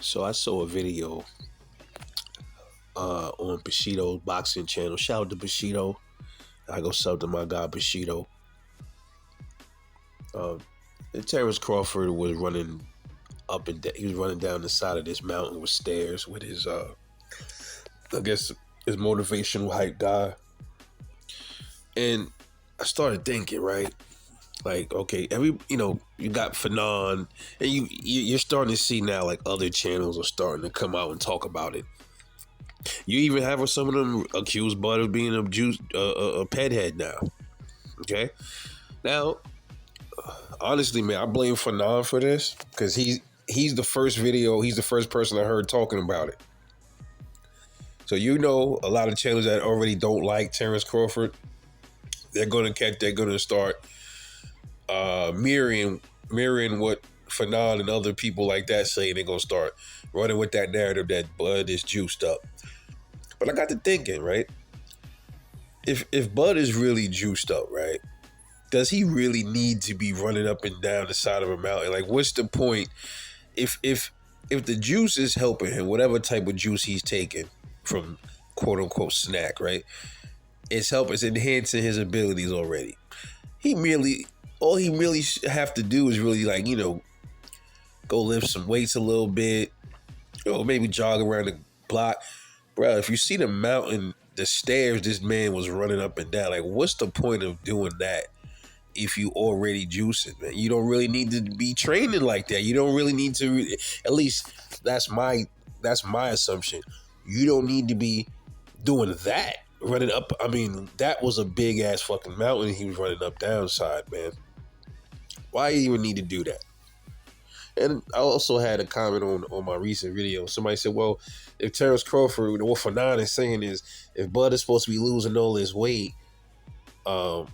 So I saw a video on Bushido's boxing channel. Shout out to Bushido. I go sub to my guy Bushido. Um, and Terence Crawford was running up and he was running down the side of this mountain with stairs with his I guess his motivational hype guy. And I started thinking, right? Like, okay, you got Fanon, and you're starting to see now like other channels are starting to come out and talk about it. You even have some of them accused Bud of being a pet head now. Okay, now honestly, man, I blame Fanon for this because he's the first person I heard talking about it. So a lot of channels that already don't like Terence Crawford, they're gonna start mirroring what Fanon and other people like that say. They're gonna start running with that narrative that Bud is juiced up. But I got to thinking, right? If Bud is really juiced up, right? Does he really need to be running up and down the side of a mountain? Like, what's the point? If the juice is helping him, whatever type of juice he's taking from quote unquote snack, right? It's enhancing his abilities already. All he really have to do is really go lift some weights a little bit, or maybe jog around the block. Bro, if you see the stairs this man was running up and down, like, what's the point of doing that if you already juicing, man? You don't really need to be training like that. You don't really need to, at least that's my assumption. You don't need to be doing that. Running up, I mean, that was a big ass fucking mountain he was running up downside, man. Why you even need to do that? And I also had a comment on my recent video. Somebody said, well, if Terence Crawford, what Fanon is saying is, if Bud is supposed to be losing all his weight, how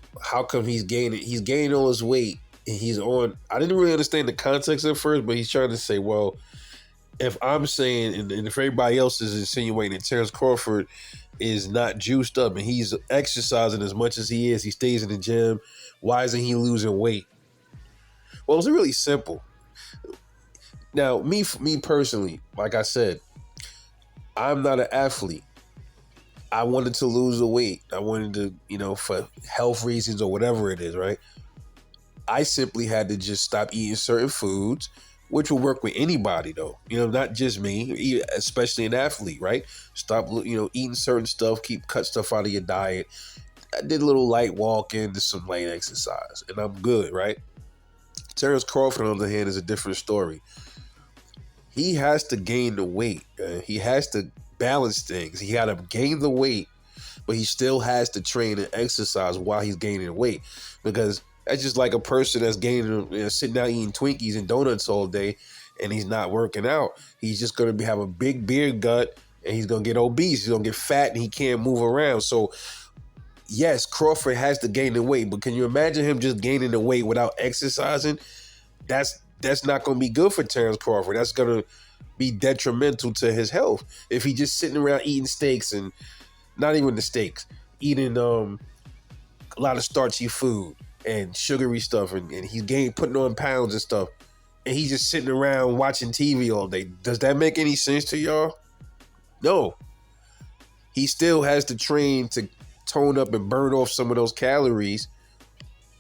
come he's gaining all his weight and he's on, I didn't really understand the context at first, but he's trying to say, well, if I'm saying, and if everybody else is insinuating that Terence Crawford is not juiced up and he's exercising as much as he is, he stays in the gym, why isn't he losing weight? Well, it's really simple. Now, me personally, like I said, I'm not an athlete. I wanted to lose the weight. I wanted to, for health reasons or whatever it is, right? I simply had to just stop eating certain foods, which will work with anybody though. Not just me, especially an athlete, right? Stop, eating certain stuff, cut stuff out of your diet. I did a little light walking, did some light exercise, and I'm good, right? Terence Crawford, on the other hand, is a different story. He has to gain the weight. He has to balance things. He got to gain the weight, but he still has to train and exercise while he's gaining weight, because that's just like a person that's sitting down eating Twinkies and donuts all day, and he's not working out. He's just going to have a big beer gut, and he's going to get obese. He's going to get fat, and he can't move around. So, yes, Crawford has to gain the weight, but can you imagine him just gaining the weight without exercising? That's not going to be good for Terence Crawford. That's going to be detrimental to his health. If he's just sitting around eating steaks, and not even the steaks, eating a lot of starchy food and sugary stuff, and he's putting on pounds and stuff, and he's just sitting around watching TV all day. Does that make any sense to y'all? No. He still has to train to tone up and burn off some of those calories,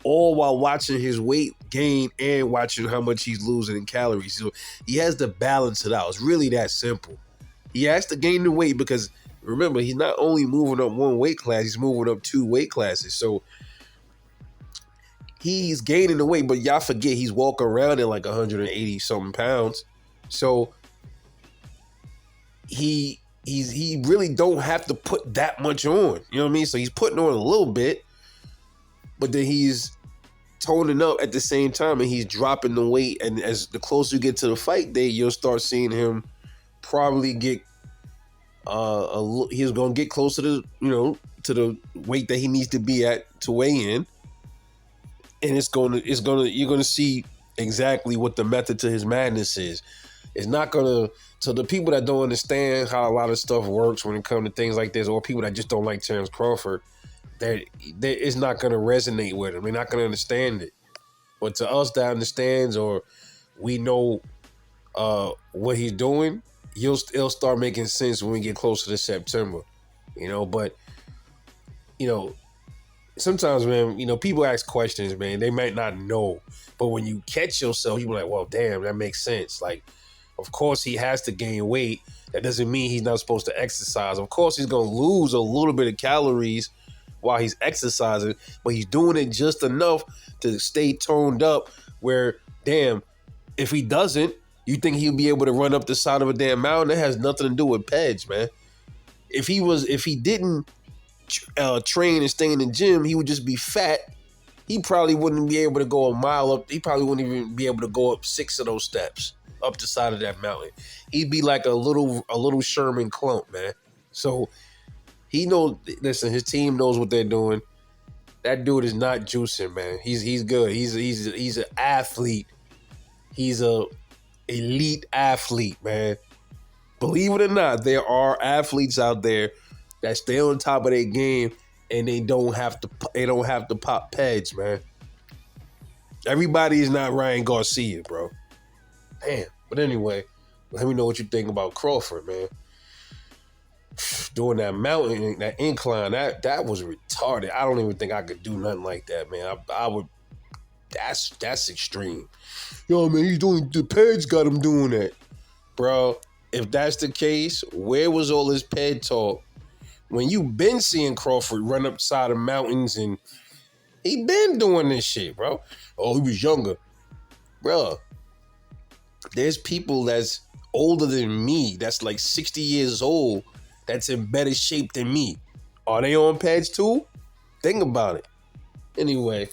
all while watching his weight gain and watching how much he's losing in calories. So he has to balance it out. It's really that simple. He has to gain the weight because, remember, he's not only moving up one weight class, he's moving up 2 weight classes. So he's gaining the weight, but y'all forget he's walking around in like 180 something pounds. So he really don't have to put that much on. You know what I mean? So he's putting on a little bit, but then he's toning up at the same time, and he's dropping the weight. And as the closer you get to the fight day, you'll start seeing him probably get he's gonna get closer to to the weight that he needs to be at to weigh in. And you're gonna see exactly what the method to his madness is. It's not gonna, so the people that don't understand how a lot of stuff works when it comes to things like this, or people that just don't like Terence Crawford, it's not gonna resonate with them. They're not gonna understand it. But to us that understands, or we know what he's doing, it'll start making sense when we get closer to September. But you know, sometimes, man, people ask questions, man. They might not know, but when you catch yourself, you be like, "Well, damn, that makes sense." Like, of course, he has to gain weight. That doesn't mean he's not supposed to exercise. Of course, he's gonna lose a little bit of calories while he's exercising, but he's doing it just enough to stay toned up. Where, damn, if he doesn't, you think he'll be able to run up the side of a damn mountain? That has nothing to do with Peds, man. If he didn't train and stay in the gym, he would just be fat. He probably wouldn't be able to go a mile up. He probably wouldn't even be able to go up 6 of those steps up the side of that mountain. He'd be like a little Sherman clump, man. So he knows. Listen, his team knows what they're doing. That dude is not juicing, man. He's good. He's an athlete. He's a elite athlete, man. Believe it or not, there are athletes out there that stay on top of their game and they don't have to pop Peds, man. Everybody is not Ryan Garcia, bro. Damn. But anyway, let me know what you think about Crawford, man. Doing that mountain, that incline, that was retarded. I don't even think I could do nothing like that, man. I would. That's extreme. Yo, man, he's doing, the Peds got him doing that, bro. If that's the case, where was all this Ped talk when you been seeing Crawford run up side of mountains and he been doing this shit, bro? Oh, he was younger, bro. There's people that's older than me, that's like 60 years old, that's in better shape than me. Are they on Peds too? Think about it. Anyway,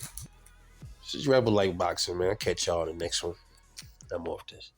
just rebel like boxing, man. I'll catch y'all in the next one. I'm off this.